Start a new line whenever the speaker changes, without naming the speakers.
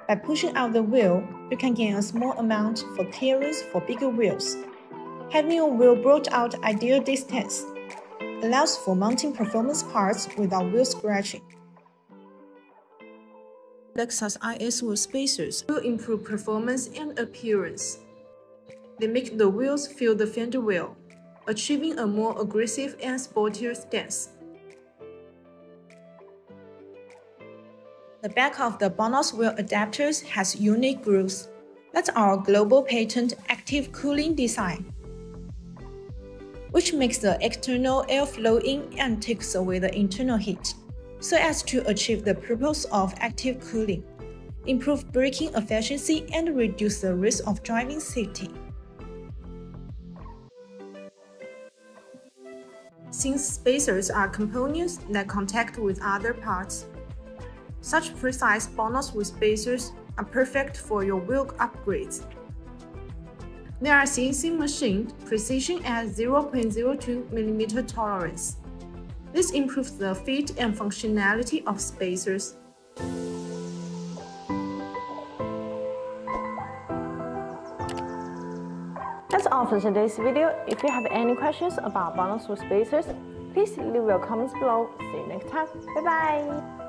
By pushing out the wheel, you can gain a small amount for clearance for bigger wheels. Having a wheel brought out ideal distance allows for mounting performance parts without wheel scratching. Lexus IS wheel spacers will improve performance and appearance. They make the wheels feel the fender well, achieving a more aggressive and sportier stance. The back of the BONOSS wheel adapters has unique grooves. That's our global patent active cooling design, which makes the external air flow in and takes away the internal heat, so as to achieve the purpose of active cooling, improve braking efficiency and reduce the risk of driving safety. Since spacers are components that contact with other parts, such precise BONOSS wheel spacers are perfect for your wheel upgrades. They are CNC machined precision at 0.02 mm tolerance. This improves the fit and functionality of spacers.
That's all for today's video. If you have any questions about BONOSS wheel spacers, please leave your comments below. See you next time. Bye bye!